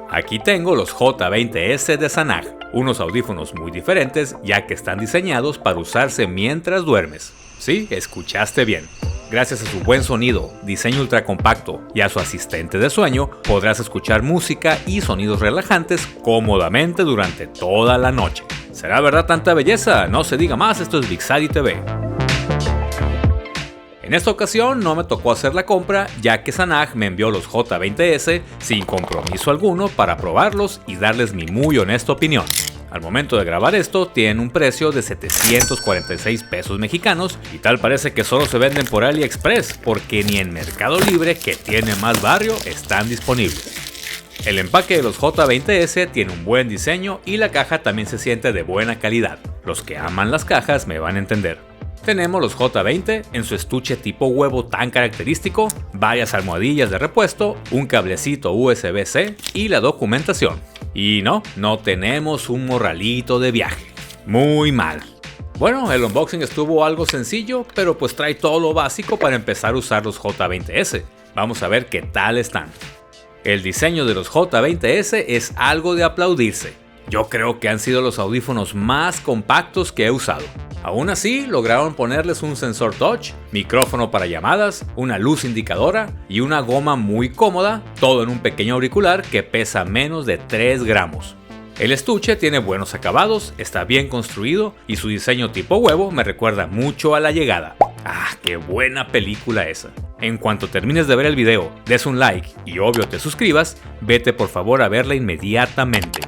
Aquí tengo los J20S de Sanag, unos audífonos muy diferentes ya que están diseñados para usarse mientras duermes. Sí, escuchaste bien. Gracias a su buen sonido, diseño ultra compacto y a su asistente de sueño, podrás escuchar música y sonidos relajantes cómodamente durante toda la noche. ¿Será verdad tanta belleza? No se diga más, esto es Vixari TV. En esta ocasión no me tocó hacer la compra, ya que Sanag me envió los J20S sin compromiso alguno para probarlos y darles mi muy honesta opinión. Al momento de grabar esto, tienen un precio de 746 pesos mexicanos y tal parece que solo se venden por AliExpress, porque ni en Mercado Libre, que tiene más barrio, están disponibles. El empaque de los J20S tiene un buen diseño y la caja también se siente de buena calidad. Los que aman las cajas me van a entender. Tenemos los J20 en su estuche tipo huevo tan característico, varias almohadillas de repuesto, un cablecito USB-C y la documentación. Y no tenemos un morralito de viaje. Muy mal. Bueno, el unboxing estuvo algo sencillo, pero pues trae todo lo básico para empezar a usar los J20S. Vamos a ver qué tal están. El diseño de los J20S es algo de aplaudirse. Yo creo que han sido los audífonos más compactos que he usado. Aún así, lograron ponerles un sensor touch, micrófono para llamadas, una luz indicadora y una goma muy cómoda, todo en un pequeño auricular que pesa menos de 3 gramos. El estuche tiene buenos acabados, está bien construido y su diseño tipo huevo me recuerda mucho a La Llegada. ¡Ah, qué buena película esa! En cuanto termines de ver el video, des un like y obvio te suscribas, vete por favor a verla inmediatamente.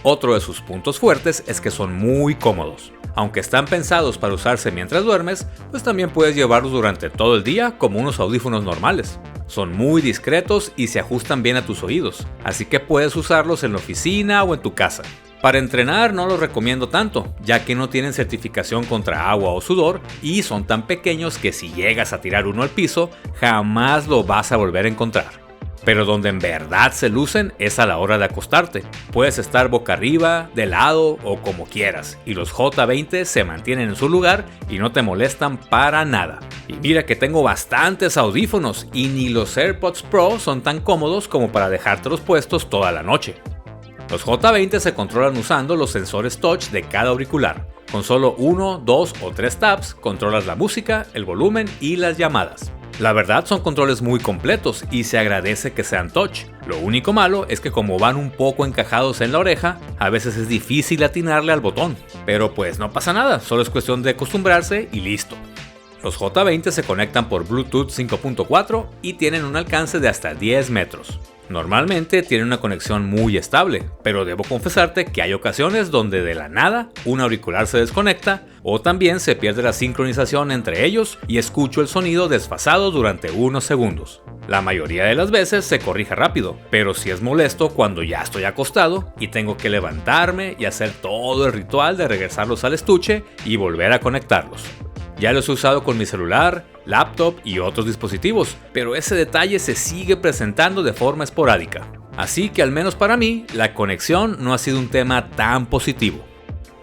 Otro de sus puntos fuertes es que son muy cómodos. Aunque están pensados para usarse mientras duermes, pues también puedes llevarlos durante todo el día como unos audífonos normales. Son muy discretos y se ajustan bien a tus oídos, así que puedes usarlos en la oficina o en tu casa. Para entrenar no los recomiendo tanto, ya que no tienen certificación contra agua o sudor y son tan pequeños que si llegas a tirar uno al piso, jamás lo vas a volver a encontrar. Pero donde en verdad se lucen es a la hora de acostarte. Puedes estar boca arriba, de lado o como quieras, y los J20 se mantienen en su lugar y no te molestan para nada. Y mira que tengo bastantes audífonos y ni los AirPods Pro son tan cómodos como para dejártelos puestos toda la noche. Los J20 se controlan usando los sensores touch de cada auricular. Con solo 1, 2 o 3 taps controlas la música, el volumen y las llamadas. La verdad son controles muy completos y se agradece que sean touch. Lo único malo es que como van un poco encajados en la oreja, a veces es difícil atinarle al botón. Pero pues no pasa nada, solo es cuestión de acostumbrarse y listo. Los J20 se conectan por Bluetooth 5.4 y tienen un alcance de hasta 10 metros. Normalmente tienen una conexión muy estable, pero debo confesarte que hay ocasiones donde de la nada un auricular se desconecta o también se pierde la sincronización entre ellos y escucho el sonido desfasado durante unos segundos. La mayoría de las veces se corrige rápido, pero sí es molesto cuando ya estoy acostado y tengo que levantarme y hacer todo el ritual de regresarlos al estuche y volver a conectarlos. Ya los he usado con mi celular, laptop y otros dispositivos, pero ese detalle se sigue presentando de forma esporádica. Así que al menos para mí, la conexión no ha sido un tema tan positivo.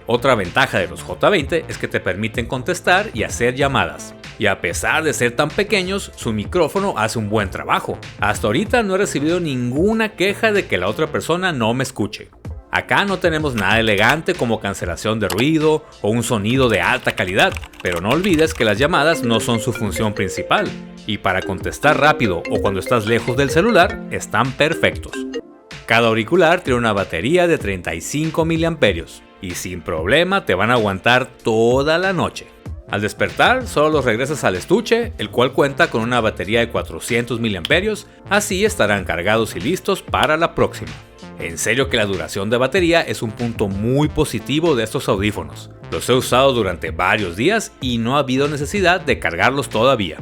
Otra ventaja de los J20 es que te permiten contestar y hacer llamadas. Y a pesar de ser tan pequeños, su micrófono hace un buen trabajo. Hasta ahorita no he recibido ninguna queja de que la otra persona no me escuche. Acá no tenemos nada elegante como cancelación de ruido o un sonido de alta calidad, pero no olvides que las llamadas no son su función principal, y para contestar rápido o cuando estás lejos del celular, están perfectos. Cada auricular tiene una batería de 35 mAh y sin problema te van a aguantar toda la noche. Al despertar, solo los regresas al estuche, el cual cuenta con una batería de 400 mAh, así estarán cargados y listos para la próxima. En serio que la duración de batería es un punto muy positivo de estos audífonos. Los he usado durante varios días y no ha habido necesidad de cargarlos todavía.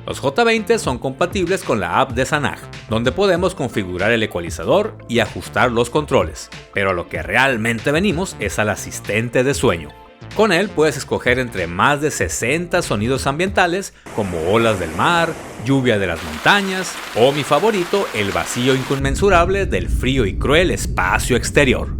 Los J20 son compatibles con la app de Sanag, donde podemos configurar el ecualizador y ajustar los controles, pero a lo que realmente venimos es al asistente de sueño. Con él puedes escoger entre más de 60 sonidos ambientales como olas del mar, lluvia de las montañas o mi favorito, el vacío inconmensurable del frío y cruel espacio exterior.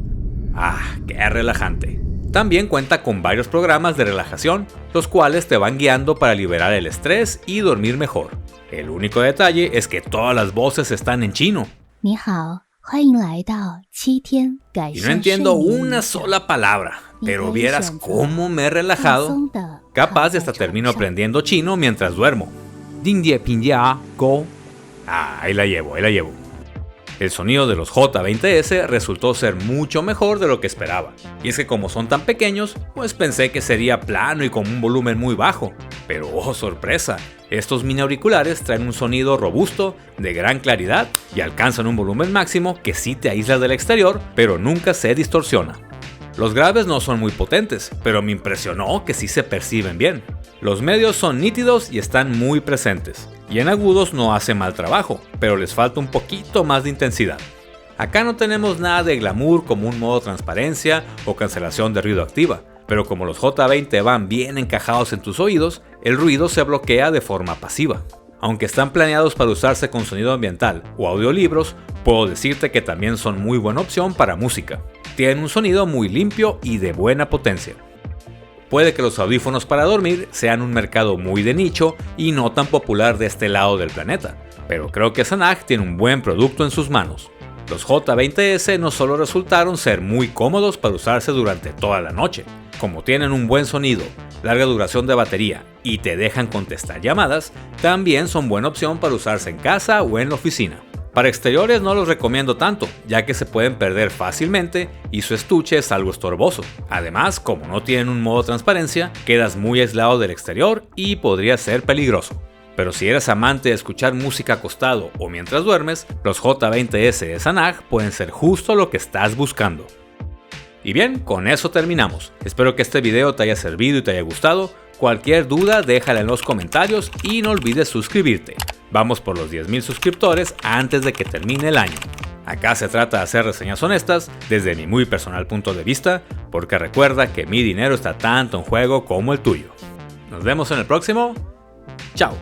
¡Ah, qué relajante! También cuenta con varios programas de relajación, los cuales te van guiando para liberar el estrés y dormir mejor. El único detalle es que todas las voces están en chino. 你好，欢迎来到7天改 Y 善 no entiendo 睡眠 una 日 sola palabra, pero vieras cómo me he 放 relajado. 松地 Capaz 躺 de 在 hasta 床 termino 上 aprendiendo chino mientras duermo. Ding die pin ya go. Ah, ahí la llevo, ahí la llevo. El sonido de los J20S resultó ser mucho mejor de lo que esperaba. Y es que como son tan pequeños, pues pensé que sería plano y con un volumen muy bajo. Pero oh sorpresa, estos mini auriculares traen un sonido robusto, de gran claridad y alcanzan un volumen máximo que sí te aísla del exterior, pero nunca se distorsiona. Los graves no son muy potentes, pero me impresionó que sí se perciben bien. Los medios son nítidos y están muy presentes. Y en agudos no hace mal trabajo, pero les falta un poquito más de intensidad. Acá no tenemos nada de glamour como un modo transparencia o cancelación de ruido activa, pero como los J20 van bien encajados en tus oídos, el ruido se bloquea de forma pasiva. Aunque están planeados para usarse con sonido ambiental o audiolibros, puedo decirte que también son muy buena opción para música. Tienen un sonido muy limpio y de buena potencia. Puede que los audífonos para dormir sean un mercado muy de nicho y no tan popular de este lado del planeta, pero creo que Sanag tiene un buen producto en sus manos. Los J20S no solo resultaron ser muy cómodos para usarse durante toda la noche, como tienen un buen sonido, larga duración de batería y te dejan contestar llamadas, también son buena opción para usarse en casa o en la oficina. Para exteriores no los recomiendo tanto, ya que se pueden perder fácilmente y su estuche es algo estorboso. Además, como no tienen un modo transparencia, quedas muy aislado del exterior y podría ser peligroso. Pero si eres amante de escuchar música acostado o mientras duermes, los J20S de Sanag pueden ser justo lo que estás buscando. Y bien, con eso terminamos. Espero que este video te haya servido y te haya gustado. Cualquier duda déjala en los comentarios y no olvides suscribirte. Vamos por los 10,000 suscriptores antes de que termine el año. Acá se trata de hacer reseñas honestas desde mi muy personal punto de vista, porque recuerda que mi dinero está tanto en juego como el tuyo. Nos vemos en el próximo. Chao.